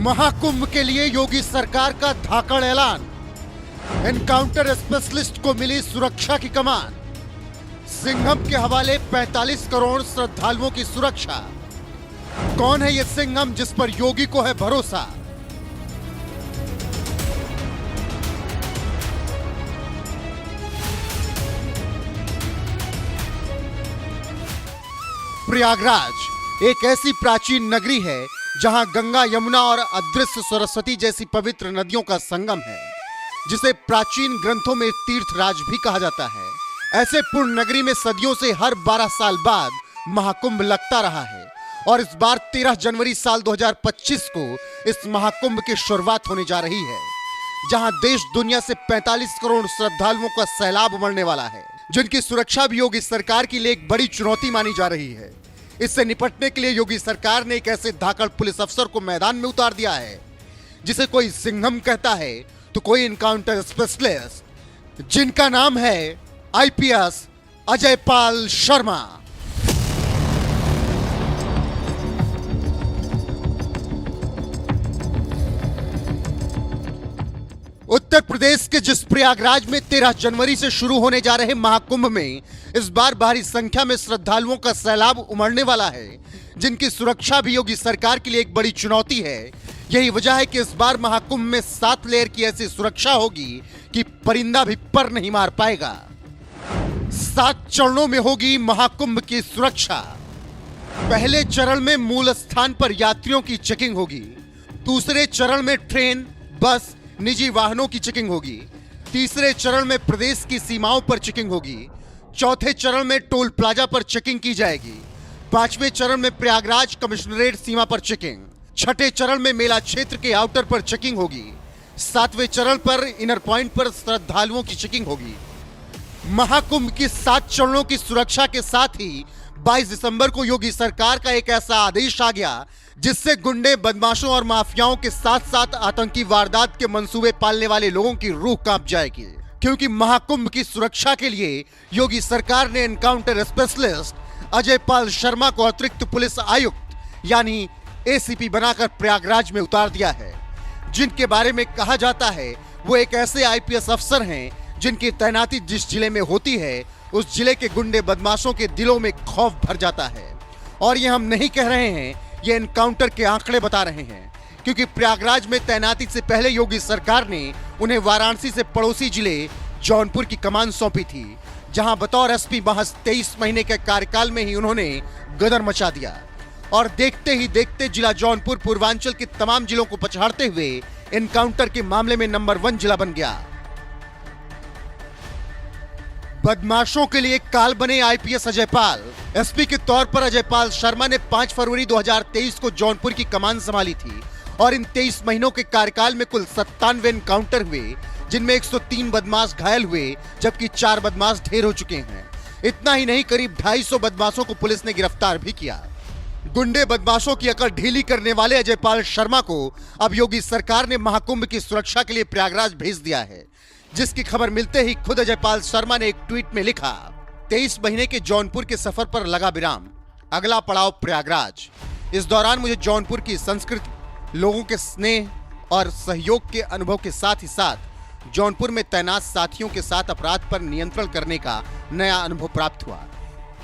महाकुंभ के लिए योगी सरकार का धाकड़ ऐलान। एनकाउंटर स्पेशलिस्ट को मिली सुरक्षा की कमान। सिंघम के हवाले 45 करोड़ श्रद्धालुओं की सुरक्षा। कौन है ये सिंघम जिस पर योगी को है भरोसा? प्रयागराज एक ऐसी प्राचीन नगरी है जहां गंगा, यमुना और अदृश्य सरस्वती जैसी पवित्र नदियों का संगम है, जिसे प्राचीन ग्रंथों में तीर्थराज भी कहा जाता है। ऐसे पूर्ण नगरी में सदियों से हर 12 साल बाद महाकुंभ लगता रहा है और इस बार 13 जनवरी साल 2025 को इस महाकुंभ की शुरुआत होने जा रही है, जहां देश दुनिया से 45 करोड़ श्रद्धालुओं का सैलाब उमड़ने वाला है, जिनकी सुरक्षा भी योगी सरकार के लिए एक बड़ी चुनौती मानी जा रही है। इससे निपटने के लिए योगी सरकार ने एक ऐसे धाकड़ पुलिस अफसर को मैदान में उतार दिया है, जिसे कोई सिंघम कहता है तो कोई इनकाउंटर स्पेशलिस्ट, जिनका नाम है आईपीएस अजयपाल शर्मा। उत्तर प्रदेश के जिस प्रयागराज में 13 जनवरी से शुरू होने जा रहे महाकुंभ में इस बार भारी संख्या में श्रद्धालुओं का सैलाब उमड़ने वाला है, जिनकी सुरक्षा भी योगी सरकार के लिए एक बड़ी चुनौती है। यही वजह है कि इस बार महाकुंभ में 7 लेयर की ऐसी सुरक्षा होगी कि परिंदा भी पर नहीं मार पाएगा। 7 चरणों में होगी महाकुंभ की सुरक्षा। पहले चरण में मूल स्थान पर यात्रियों की चेकिंग होगी। दूसरे चरण में ट्रेन, बस, निजी वाहनों की चेकिंग होगी। तीसरे चरण में प्रदेश की सीमाओं पर चेकिंग होगी। चौथे चरण में टोल प्लाजा पर चेकिंग की जाएगी। 5वें चरण में प्रयागराज कमिश्नरेट सीमा पर चेकिंग। 6ठे चरण में मेला क्षेत्र के आउटर पर चेकिंग होगी। 7वें चरण पर इनर पॉइंट पर श्रद्धालुओं की चेकिंग होगी। महाकुंभ की 7 चरणों की सुरक्षा के साथ ही 22 दिसंबर को योगी सरकार का एक ऐसा आदेश आ गया, जिससे गुंडे, बदमाशों और माफियाओं के साथ साथ आतंकी वारदात के मंसूबे पालने वाले लोगों की रूह कांप जाएगी। क्योंकि महाकुंभ की सुरक्षा के लिए योगी सरकार ने एनकाउंटर स्पेशलिस्ट अजयपाल शर्मा को अतिरिक्त पुलिस आयुक्त यानी एसीपी बनाकर प्रयागराज में उतार दिया है, जिनके बारे में कहा जाता है वो एक ऐसे आईपीएस अफसर हैं जिनकी तैनाती जिस जिले में होती है उस जिले के गुंडे, बदमाशों के दिलों में खौफ भर जाता है। और ये हम नहीं कह रहे हैं, ये एनकाउंटर के आंकड़े बता रहे हैं, क्योंकि प्रयागराज में तैनाती से पहले योगी सरकार ने उन्हें वाराणसी से पड़ोसी जिले जौनपुर की कमान सौंपी थी, जहां बतौर एसपी महज 23 महीने के कार्यकाल में ही उन्होंने गदर मचा दिया और देखते ही देखते जिला जौनपुर पूर्वांचल के तमाम जिलों को पछाड़ते हुए एनकाउंटर के मामले में नंबर 1 जिला बन गया। बदमाशों के लिए काल बने आईपीएस अजयपाल। एसपी के तौर पर अजयपाल शर्मा ने 5 फरवरी 2023 को जौनपुर की कमान संभाली थी और इन 23 महीनों के कार्यकाल में कुल 97 एनकाउंटर हुए, जिनमें 103 बदमाश घायल हुए, जबकि 4 बदमाश ढेर हो चुके हैं। इतना ही नहीं, करीब 250 बदमाशों को पुलिस ने गिरफ्तार भी किया। गुंडे, बदमाशों की अकड़ ढीली करने वाले अजयपाल शर्मा को अब योगी सरकार ने महाकुंभ की सुरक्षा के लिए प्रयागराज भेज दिया है, जिसकी खबर मिलते ही खुद अजयपाल शर्मा ने एक ट्वीट में लिखा, 23 महीने के जौनपुर के सफर पर लगा विराम, अगला पड़ाव प्रयागराज। इस दौरान मुझे जौनपुर की संस्कृति, लोगों के स्नेह और सहयोग के अनुभव के साथ ही साथ जौनपुर में तैनात साथियों के साथ अपराध पर नियंत्रण करने का नया अनुभव प्राप्त हुआ।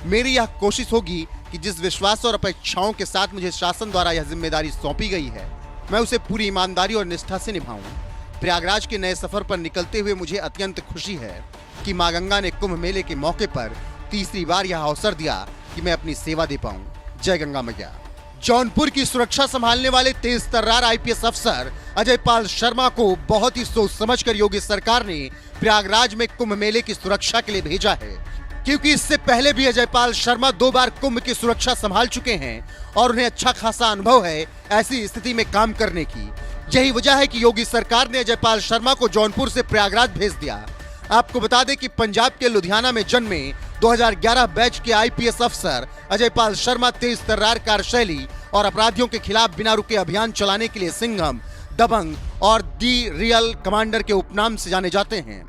मेरी यह कोशिश होगी कि जिस विश्वास और अपेक्षाओं के साथ मुझे शासन द्वारा यह जिम्मेदारी सौंपी गई है, मैं उसे पूरी ईमानदारी और निष्ठा से निभाऊं। प्रयागराज के नए सफर पर निकलते हुए मुझे अत्यंत खुशी है कि मां गंगा ने कुंभ मेले के मौके पर तीसरी बार यह अवसर दिया कि मैं अपनी सेवा दे पाऊं। जय गंगा मैया। जौनपुर की सुरक्षा संभालने वाले तेज तर्रार आईपीएस अफसर अजयपाल शर्मा को बहुत ही सोच समझकर योगी सरकार ने प्रयागराज में कुंभ मेले की सुरक्षा के लिए भेजा है, क्योंकि इससे पहले भी अजयपाल शर्मा 2 बार कुंभ की सुरक्षा संभाल चुके हैं और उन्हें अच्छा खासा अनुभव है ऐसी स्थिति में काम करने की। यही वजह है कि योगी सरकार ने अजयपाल शर्मा को जौनपुर से प्रयागराज भेज दिया। आपको बता दें कि पंजाब के लुधियाना में जन्मे 2011 बैच के आईपीएस अफसर अजयपाल शर्मा तेज तर्रार कार्यशैली और अपराधियों के खिलाफ बिना रुके अभियान चलाने के लिए सिंघम, दबंग और दी रियल कमांडर के उपनाम से जाने जाते हैं।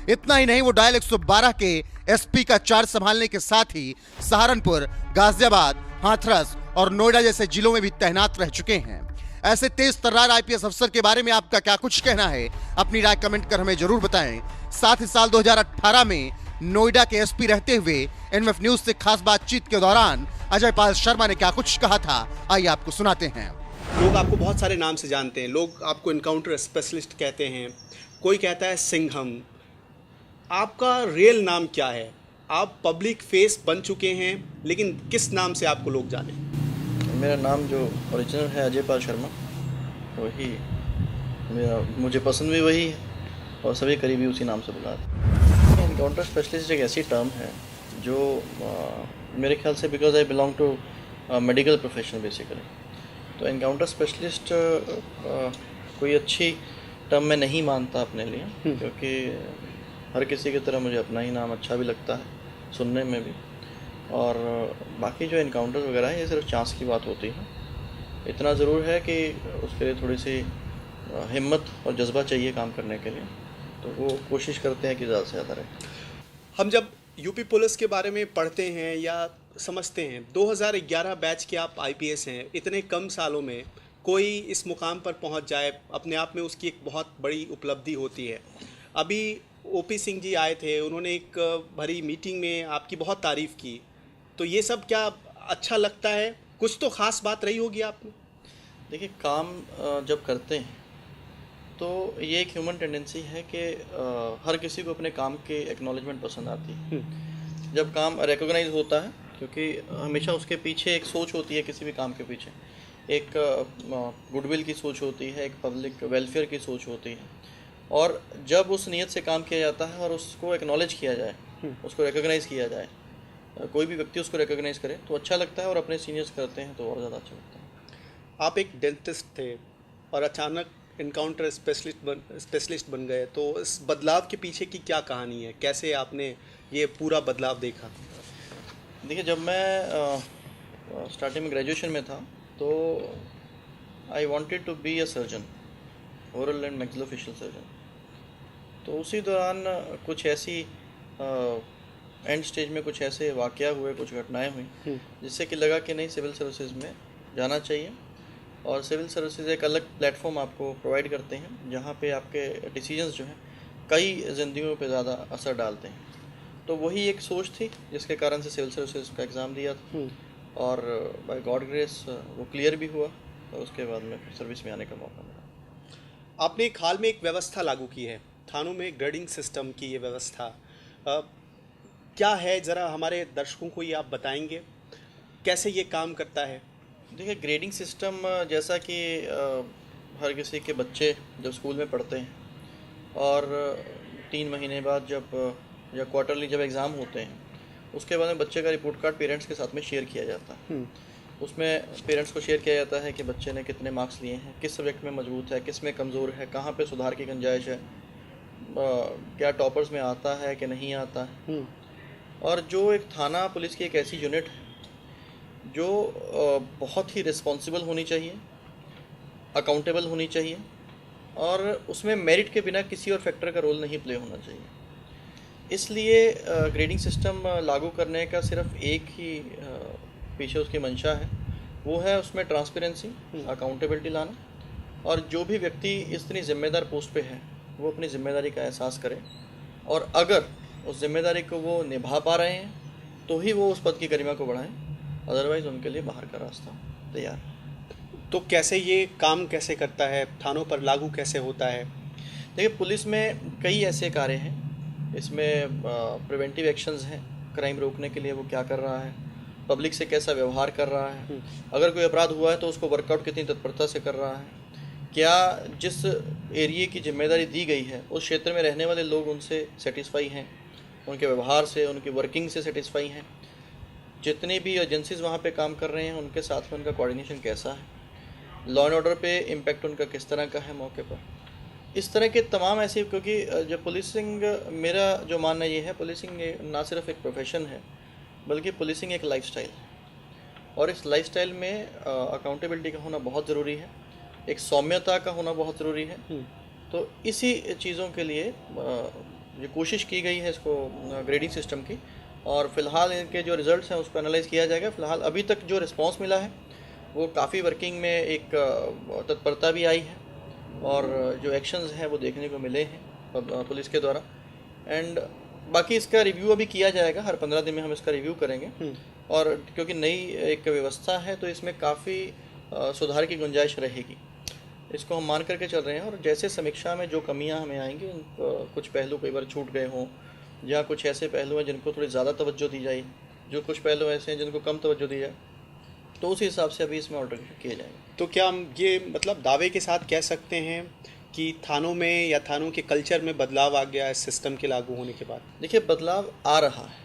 इतना ही नहीं, वो डायल 112 के एसपी का चार्ज संभालने के साथ ही सहारनपुर, गाजियाबाद, हाथरस और नोएडा जैसे जिलों में भी तैनात रह चुके हैं। ऐसे तेज तर्रार आईपीएस अफसर के बारे में आपका क्या कुछ कहना है? अपनी राय कमेंट कर हमें जरूर बताएं। साथ ही साल 2018 में नोएडा के एसपी रहते हुए एनएमएफ न्यूज से खास बातचीत के दौरान अजय पाल शर्मा ने क्या कुछ कहा था, आइए आपको सुनाते हैं। लोग आपको बहुत सारे नाम से जानते हैं। लोग आपको इनकाउंटर स्पेशलिस्ट कहते हैं, कोई कहता है सिंघम। आपका रियल नाम क्या है? आप पब्लिक फेस बन चुके हैं, लेकिन किस नाम से आपको लोग जाने? मेरा नाम जो ओरिजिनल है अजय पाल शर्मा, वही मेरा, मुझे पसंद भी वही है और सभी करीबी उसी नाम से बुलाते हैं। इनकाउंटर स्पेशलिस्ट एक ऐसी टर्म है जो मेरे ख्याल से, because I belong to medical profession basically, तो इनकाउंटर स्पेशलिस्ट कोई अच्छी टर्म मैं नहीं मानता अपने लिए, क्योंकि हर किसी की तरह मुझे अपना ही नाम अच्छा भी लगता है सुनने में भी। और बाकी जो इनकाउंटर वगैरह है, ये सिर्फ चांस की बात होती है। इतना ज़रूर है कि उसके लिए थोड़ी सी हिम्मत और जज्बा चाहिए काम करने के लिए, तो वो कोशिश करते हैं कि ज़्यादा से ज़्यादा रहे। हम जब यूपी पुलिस के बारे में पढ़ते हैं या समझते हैं, 2011 बैच के आप आईपीएस हैं। इतने कम सालों में कोई इस मुकाम पर पहुंच जाए, अपने आप में उसकी एक बहुत बड़ी उपलब्धि होती है। अभी ओपी सिंह जी आए थे, उन्होंने एक भरी मीटिंग में आपकी बहुत तारीफ़ की। तो ये सब क्या अच्छा लगता है? कुछ तो ख़ास बात रही होगी आप में। देखिए, काम जब करते हैं तो ये एक ह्यूमन टेंडेंसी है कि हर किसी को अपने काम के एक्नॉलेजमेंट पसंद आती है जब काम रिकॉग्नाइज होता है, क्योंकि हमेशा उसके पीछे एक सोच होती है। किसी भी काम के पीछे एक गुडविल की सोच होती है, एक पब्लिक वेलफेयर की सोच होती है, और जब उस नीयत से काम किया जाता है और उसको एक्नॉलेज किया जाए, उसको रिकॉग्नाइज़ किया जाए, कोई भी व्यक्ति उसको रिकॉग्नाइज़ करे तो अच्छा लगता है, और अपने सीनियर्स करते हैं तो और ज़्यादा अच्छा लगता है। आप एक डेंटिस्ट थे और अचानक इनकाउंटर स्पेशलिस्ट बन गए, तो इस बदलाव के पीछे की क्या कहानी है? कैसे आपने ये पूरा बदलाव देखा? देखिए, जब मैं स्टार्टिंग में ग्रेजुएशन में था तो I wanted to be a surgeon, oral and maxillofacial surgeon. तो उसी दौरान कुछ ऐसी एंड स्टेज में कुछ ऐसे वाक़या हुए, कुछ घटनाएं हुई, जिससे कि लगा कि नहीं, सिविल सर्विसेज में जाना चाहिए। और सिविल सर्विसेज एक अलग प्लेटफॉर्म आपको प्रोवाइड करते हैं, जहाँ पे आपके डिसीजंस जो हैं कई ज़िंदगियों पे ज़्यादा असर डालते हैं। तो वही एक सोच थी जिसके कारण से सिविल सर्विसेज का एग्ज़ाम दिया था, और बाय गॉड ग्रेस वो क्लियर भी हुआ, और उसके बाद में सर्विस में आने का मौका मिला। आपने एक हाल में एक व्यवस्था लागू की है, थानों में ग्रेडिंग सिस्टम की ये व्यवस्था क्या है? ज़रा हमारे दर्शकों को ये आप बताएंगे, कैसे ये काम करता है? देखिए, ग्रेडिंग सिस्टम जैसा कि हर किसी के बच्चे जब स्कूल में पढ़ते हैं और 3 महीने बाद जब या क्वार्टरली जब एग्ज़ाम होते हैं, उसके बाद में बच्चे का रिपोर्ट कार्ड पेरेंट्स के साथ में शेयर किया जाता है। उसमें पेरेंट्स को शेयर किया जाता है कि बच्चे ने कितने मार्क्स लिए हैं, किस सब्जेक्ट में मजबूत है, किस में कमज़ोर है, कहाँ पे सुधार की गुंजाइश है, क्या टॉपर्स में आता है कि नहीं आता है। और जो एक थाना पुलिस की एक ऐसी यूनिट है जो बहुत ही रिस्पॉन्सिबल होनी चाहिए, अकाउंटेबल होनी चाहिए, और उसमें मेरिट के बिना किसी और फैक्टर का रोल नहीं प्ले होना चाहिए। इसलिए ग्रेडिंग सिस्टम लागू करने का सिर्फ एक ही पीछे उसकी मंशा है, वो है उसमें ट्रांसपेरेंसी, अकाउंटेबिलिटी लाना, और जो भी व्यक्ति इतनी ज़िम्मेदार पोस्ट पे है वो अपनी ज़िम्मेदारी का एहसास करे, और अगर उस जिम्मेदारी को वो निभा पा रहे हैं तो ही वो उस पद की गरिमा को बढ़ाएं, अदरवाइज़ उनके लिए बाहर का रास्ता तैयार है। तो कैसे ये काम कैसे करता है, थानों पर लागू कैसे होता है? देखिए, पुलिस में कई ऐसे कार्य हैं, इसमें प्रिवेंटिव एक्शंस हैं, क्राइम रोकने के लिए वो क्या कर रहा है, पब्लिक से कैसा व्यवहार कर रहा है, अगर कोई अपराध हुआ है तो उसको वर्कआउट कितनी तत्परता से कर रहा है, क्या जिस एरिया की जिम्मेदारी दी गई है उस क्षेत्र में रहने वाले लोग उनसे सेटिस्फाई हैं, उनके व्यवहार से, उनकी वर्किंग से सेटिस्फाई हैं, जितनी भी एजेंसीज़ वहाँ पे काम कर रहे हैं उनके साथ में उनका कोऑर्डिनेशन कैसा है, लॉ एंड ऑर्डर पे इम्पैक्ट उनका किस तरह का है मौके पर, इस तरह के तमाम ऐसे। क्योंकि जो पुलिसिंग, मेरा जो मानना ये है, पुलिसिंग ना सिर्फ एक प्रोफेशन है बल्कि पुलिसिंग एक लाइफस्टाइल है, और इस लाइफस्टाइल में अकाउंटेबिलिटी का होना बहुत ज़रूरी है, एक सौम्यता का होना बहुत ज़रूरी है। तो इसी चीज़ों के लिए ये कोशिश की गई है इसको ग्रेडिंग सिस्टम की, और फ़िलहाल इनके जो रिज़ल्ट्स हैं उसको एनालाइज़ किया जाएगा। फ़िलहाल अभी तक जो रिस्पांस मिला है वो काफ़ी वर्किंग में एक तत्परता भी आई है और जो एक्शंस हैं वो देखने को मिले हैं पुलिस के द्वारा। एंड बाकी इसका रिव्यू अभी किया जाएगा, हर 15 दिन में हम इसका रिव्यू करेंगे। और क्योंकि नई एक व्यवस्था है तो इसमें काफ़ी सुधार की गुंजाइश रहेगी, इसको हम मान करके चल रहे हैं। और जैसे समीक्षा में जो कमियां हमें आएंगी, कुछ पहलू कई बार छूट गए हों या कुछ ऐसे पहलू हैं जिनको थोड़ी ज़्यादा तवज्जो दी जाए, जो कुछ पहलू ऐसे हैं जिनको कम तवज्जो दी जाए, तो उस हिसाब से अभी इसमें ऑल्टरेशन किए जाएंगे। तो क्या हम ये मतलब दावे के साथ कह सकते हैं कि थानों में या थानों के कल्चर में बदलाव आ गया है सिस्टम के लागू होने के बाद? देखिए, बदलाव आ रहा है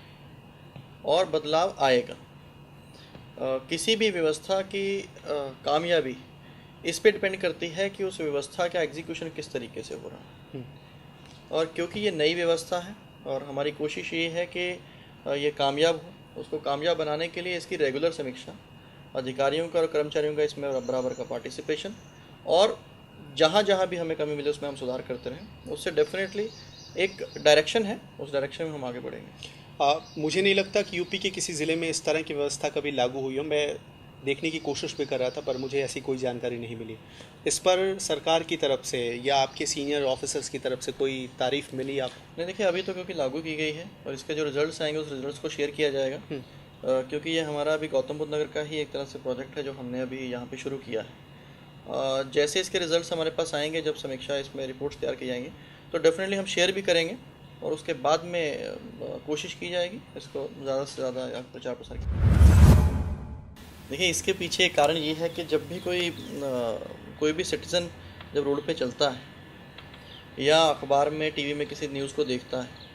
और बदलाव आएगा। किसी भी व्यवस्था की कामयाबी इस पे डिपेंड करती है कि उस व्यवस्था का एग्जीक्यूशन किस तरीके से हो रहा है। और क्योंकि ये नई व्यवस्था है और हमारी कोशिश ये है कि ये कामयाब हो, उसको कामयाब बनाने के लिए इसकी रेगुलर समीक्षा, अधिकारियों का और कर्मचारियों का इसमें बराबर का पार्टिसिपेशन, और जहाँ जहाँ भी हमें कमी मिले उसमें हम सुधार करते रहें, उससे डेफिनेटली एक डायरेक्शन है, उस डायरेक्शन में हम आगे बढ़ेंगे। मुझे नहीं लगता कि यूपी के किसी ज़िले में इस तरह की व्यवस्था कभी लागू हुई हो। मैं देखने की कोशिश भी कर रहा था पर मुझे ऐसी कोई जानकारी नहीं मिली। इस पर सरकार की तरफ से या आपके सीनियर ऑफिसर्स की तरफ से कोई तारीफ़ मिली आप? नहीं, देखिए, अभी तो क्योंकि लागू की गई है और इसके जो रिजल्ट्स आएंगे उस रिजल्ट्स को शेयर किया जाएगा। क्योंकि ये हमारा अभी गौतम बुद्ध नगर का ही एक तरह से प्रोजेक्ट है जो हमने अभी यहाँ पे शुरू किया है। जैसे इसके रिजल्ट्स हमारे पास आएंगे, जब समीक्षा इसमें रिपोर्ट्स तैयार की जाएंगी, तो डेफिनेटली हम शेयर भी करेंगे और उसके बाद में कोशिश की जाएगी इसको ज़्यादा से ज़्यादा प्रचार प्रसार की। देखिए, इसके पीछे एक कारण ये है कि जब भी कोई भी सिटीज़न जब रोड पे चलता है या अखबार में, टीवी में किसी न्यूज़ को देखता है,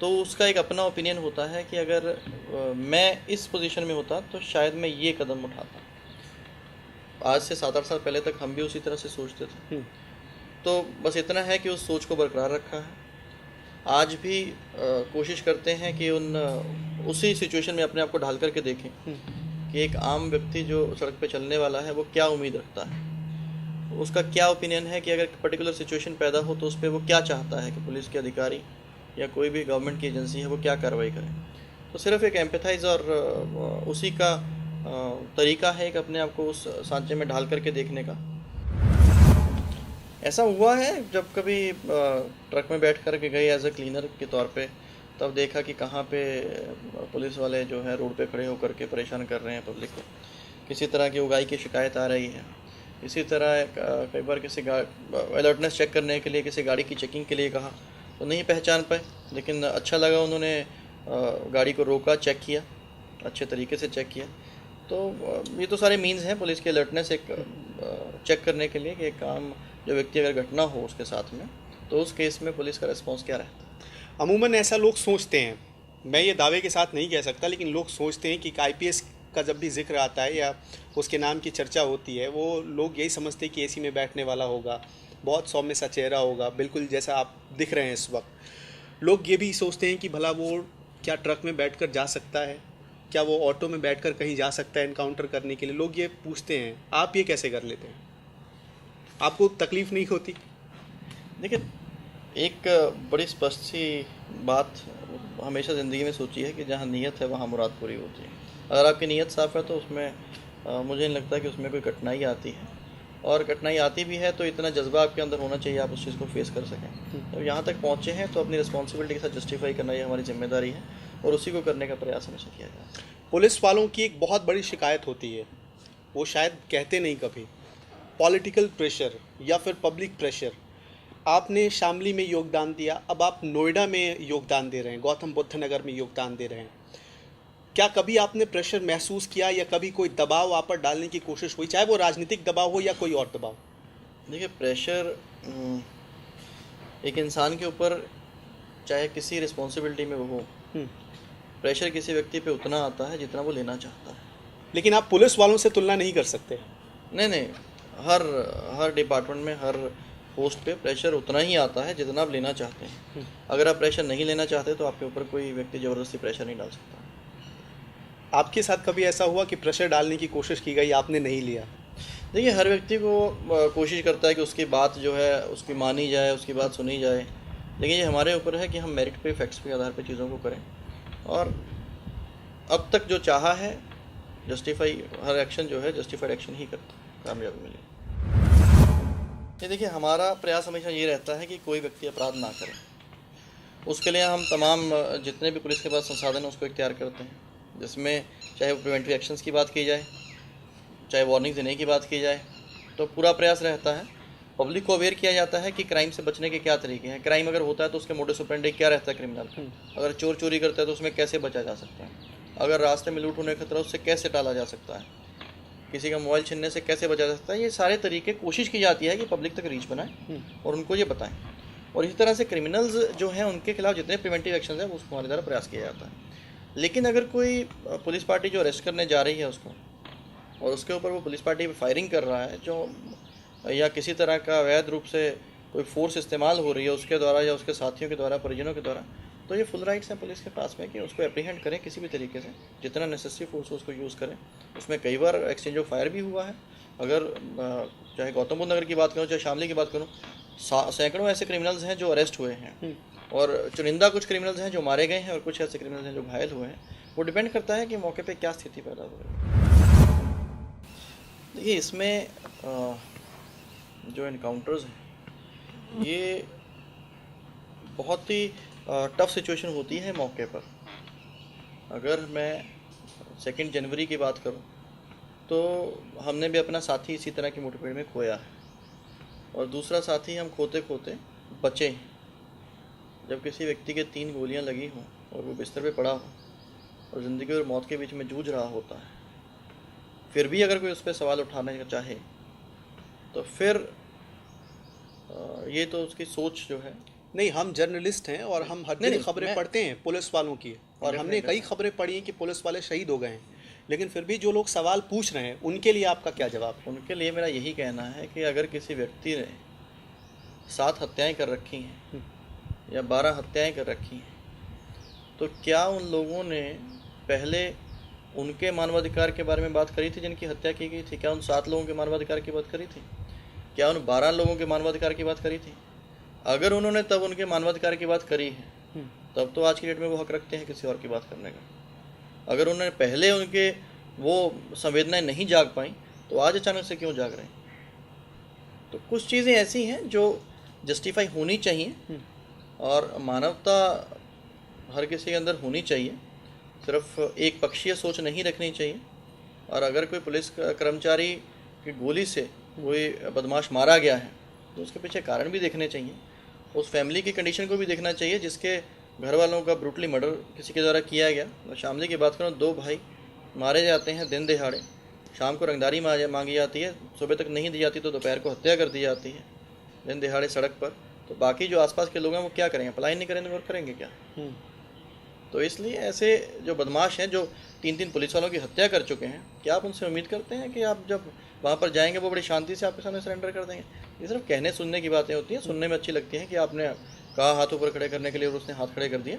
तो उसका एक अपना ओपिनियन होता है कि अगर मैं इस पोजीशन में होता तो शायद मैं ये कदम उठाता। आज से 7-8 साल पहले तक हम भी उसी तरह से सोचते थे। तो बस इतना है कि उस सोच को बरकरार रखा है। आज भी कोशिश करते हैं कि उसी सिचुएशन में अपने आप को ढाल करके देखें कि एक आम व्यक्ति जो सड़क पे चलने वाला है वो क्या उम्मीद रखता है, उसका क्या ओपिनियन है कि अगर पर्टिकुलर सिचुएशन पैदा हो तो उस पर वो क्या चाहता है कि पुलिस के अधिकारी या कोई भी गवर्नमेंट की एजेंसी है वो क्या कार्रवाई करे। तो सिर्फ एक एम्पैथाइज और उसी का तरीका है एक अपने आप को उस सांचे में ढाल करके देखने का। ऐसा हुआ है जब कभी ट्रक में बैठ कर के गए एज ए क्लीनर के तौर पे, तब देखा कि कहाँ पे पुलिस वाले जो है रोड पे खड़े होकर के परेशान कर रहे हैं पब्लिक को, किसी तरह की उगाई की शिकायत आ रही है। इसी तरह कई बार किसी अलर्टनेस चेक करने के लिए किसी गाड़ी की चेकिंग के लिए कहा तो नहीं पहचान पाए, लेकिन अच्छा लगा, उन्होंने गाड़ी को रोका, चेक किया, अच्छे तरीके से चेक किया। तो ये तो सारे मीन्स हैं पुलिस की अलर्टनेस एक चेक करने के लिए कि एक काम जो व्यक्ति अगर घटना हो उसके साथ में, तो उस केस में पुलिस का रिस्पॉन्स क्या रहता है। अमूमन ऐसा लोग सोचते हैं, मैं ये दावे के साथ नहीं कह सकता, लेकिन लोग सोचते हैं कि आईपीएस का जब भी जिक्र आता है या उसके नाम की चर्चा होती है, वो लोग यही समझते हैं कि एसी में बैठने वाला होगा, बहुत सौम्य सा चेहरा होगा, बिल्कुल जैसा आप दिख रहे हैं इस वक्त। लोग ये भी सोचते हैं कि भला वो क्या ट्रक में बैठकर जा सकता है, क्या वो ऑटो में बैठकर कहीं जा सकता है एनकाउंटर करने के लिए, लोग ये पूछते हैं। आप ये कैसे कर लेते हैं? आपको तकलीफ़ नहीं होती? देखिए, एक बड़ी स्पष्ट सी बात हमेशा ज़िंदगी में सोची है कि जहाँ नीयत है वहाँ मुराद पूरी होती है। अगर आपकी नीयत साफ़ है तो उसमें मुझे नहीं लगता कि उसमें कोई कठिनाई आती है, और कठिनाई आती भी है तो इतना जज्बा आपके अंदर होना चाहिए आप उस चीज़ को फेस कर सकें। तो यहाँ तक पहुँचे हैं तो अपनी रिस्पॉन्सिबिलिटी के साथ जस्टिफाई करना ये हमारी जिम्मेदारी है और उसी को करने का प्रयास हमेशा किया जाता है। पुलिस वालों की एक बहुत बड़ी शिकायत होती है, वो शायद कहते नहीं कभी, पॉलिटिकल प्रेशर या फिर पब्लिक प्रेशर। आपने शामली में योगदान दिया, अब आप नोएडा में योगदान दे रहे हैं, गौतम बुद्ध नगर में योगदान दे रहे हैं। क्या कभी आपने प्रेशर महसूस किया या कभी कोई दबाव आप पर डालने की कोशिश हुई, चाहे वो राजनीतिक दबाव हो या कोई और दबाव? देखिए, प्रेशर एक इंसान के ऊपर चाहे किसी रिस्पॉन्सिबिलिटी में वो हो, प्रेशर किसी व्यक्ति पे उतना आता है जितना वो लेना चाहता है। लेकिन आप पुलिस वालों से तुलना नहीं कर सकते। नहीं, हर डिपार्टमेंट में हर पोस्ट पे प्रेशर उतना ही आता है जितना आप लेना चाहते हैं। अगर आप प्रेशर नहीं लेना चाहते तो आपके ऊपर कोई व्यक्ति ज़बरदस्ती प्रेशर नहीं डाल सकता। आपके साथ कभी ऐसा हुआ कि प्रेशर डालने की कोशिश की गई, आपने नहीं लिया? देखिए, हर व्यक्ति को कोशिश करता है कि उसकी बात जो है उसकी मानी जाए, उसकी बात सुनी जाए, लेकिन ये हमारे ऊपर है कि हम मेरिट पे, फैक्ट्स के आधार पे चीज़ों को करें। और अब तक जो चाहा है जस्टिफाई हर एक्शन जो है जस्टिफाइड एक्शन ही करता है, कामयाबी मिले। ये देखिए, हमारा प्रयास हमेशा ये रहता है कि कोई व्यक्ति अपराध ना करे। उसके लिए हम तमाम जितने भी पुलिस के पास संसाधन हैं उसको इख्तियार करते हैं, जिसमें चाहे वो प्रिवेंटिव एक्शंस की बात की जाए, चाहे वार्निंग देने की बात की जाए, तो पूरा प्रयास रहता है। पब्लिक को अवेयर किया जाता है कि क्राइम से बचने के क्या तरीके हैं, क्राइम अगर होता है तो उसके मोडस ऑपरेंडी क्या रहता है क्रिमिनल का, अगर चोर चोरी करता है तो उसमें कैसे बचा जा सकता है, अगर रास्ते में लूट होने का खतरा उससे कैसे टाला जा सकता है, किसी का मोबाइल छीनने से कैसे बचा जा सकता है। ये सारे तरीके कोशिश की जाती है कि पब्लिक तक रीच बनाएं और उनको ये बताएं। और इसी तरह से क्रिमिनल्स जो हैं उनके खिलाफ जितने प्रिवेंटिव एक्शन हैं उसको हमारे द्वारा प्रयास किया जाता है। लेकिन अगर कोई पुलिस पार्टी जो अरेस्ट करने जा रही है उसको, और उसके ऊपर वो पुलिस पार्टी पे फायरिंग कर रहा है जो, या किसी तरह का अवैध रूप से कोई फोर्स इस्तेमाल हो रही है उसके द्वारा या उसके साथियों के द्वारा, परिजनों के द्वारा, तो ये फुल राइट्स हैं पुलिस के पास में कि उसको एप्रीहेंड करें किसी भी तरीके से, जितना नेसेसरी फोर्स उसको यूज़ करें। उसमें कई बार एक्सचेंज ऑफ फायर भी हुआ है। अगर चाहे गौतम बुद्ध नगर की बात करूँ, चाहे शामली की बात करूँ, सैकड़ों ऐसे क्रिमिनल्स हैं जो अरेस्ट हुए हैं, और चुनिंदा कुछ क्रिमिनल्स हैं जो मारे गए हैं, और कुछ ऐसे क्रिमिनल्स हैं जो घायल हुए हैं। वो डिपेंड करता है कि मौके पे क्या स्थिति पैदा हो रही है। देखिए, इसमें जो इनकाउंटर्स हैं ये बहुत ही टफ सिचुएशन होती है मौके पर। अगर मैं 2 जनवरी की बात करूं तो हमने भी अपना साथी इसी तरह की मुठभेड़ में खोया है, और दूसरा साथी हम खोते खोते बचे हैं। जब किसी व्यक्ति के 3 गोलियां लगी हों और वो बिस्तर पे पड़ा हो और ज़िंदगी और मौत के बीच में जूझ रहा होता है, फिर भी अगर कोई उस पर सवाल उठाने का चाहे तो फिर ये तो उसकी सोच जो है। नहीं, हम जर्नलिस्ट हैं और हम हर दिन खबरें पढ़ते हैं पुलिस वालों की, और हमने कई खबरें पढ़ी हैं कि पुलिस वाले शहीद हो गए हैं, लेकिन फिर भी जो लोग सवाल पूछ रहे हैं उनके लिए आपका क्या जवाब है? उनके लिए मेरा यही कहना है कि अगर किसी व्यक्ति ने 7 हत्याएं कर रखी हैं या 12 हत्याएं कर रखी हैं, तो क्या उन लोगों ने पहले उनके मानवाधिकार के बारे में बात करी थी जिनकी हत्या की गई थी? क्या उन 7 लोगों के मानवाधिकार की बात करी थी? क्या उन 12 लोगों के मानवाधिकार की बात करी थी? अगर उन्होंने तब उनके मानवाधिकार की बात करी है तब तो आज की डेट में वो हक रखते हैं किसी और की बात करने का। अगर उन्होंने पहले उनके वो संवेदनाएं नहीं जाग पाई तो आज अचानक से क्यों जाग रहे हैं? तो कुछ चीज़ें ऐसी हैं जो जस्टिफाई होनी चाहिए, और मानवता हर किसी के अंदर होनी चाहिए, सिर्फ एक पक्षीय सोच नहीं रखनी चाहिए। और अगर कोई पुलिस कर्मचारी की गोली से कोई बदमाश मारा गया है तो उसके पीछे कारण भी देखने चाहिए, उस फैमिली की कंडीशन को भी देखना चाहिए जिसके घर वालों का ब्रूटली मर्डर किसी के द्वारा किया गया। और शामली की बात करूँ, 2 भाई मारे जाते हैं दिन दिहाड़े, शाम को रंगदारी मांगी जाती है, सुबह तक नहीं दी जाती तो दोपहर को हत्या कर दी जाती है दिन दिहाड़े सड़क पर। तो बाकी जो आसपास के लोग हैं वो क्या करेंगे? पलायन नहीं करेंगे और करेंगे क्या? तो इसलिए ऐसे जो बदमाश हैं जो 3 पुलिस वालों की हत्या कर चुके हैं, क्या आप उनसे उम्मीद करते हैं कि आप जब वहाँ पर जाएंगे वो बड़ी शांति से आपके सामने सरेंडर कर देंगे? ये सिर्फ कहने सुनने की बातें होती हैं, सुनने में अच्छी लगती हैं कि आपने कहा हाथ ऊपर खड़े करने के लिए और उसने हाथ खड़े कर दिए।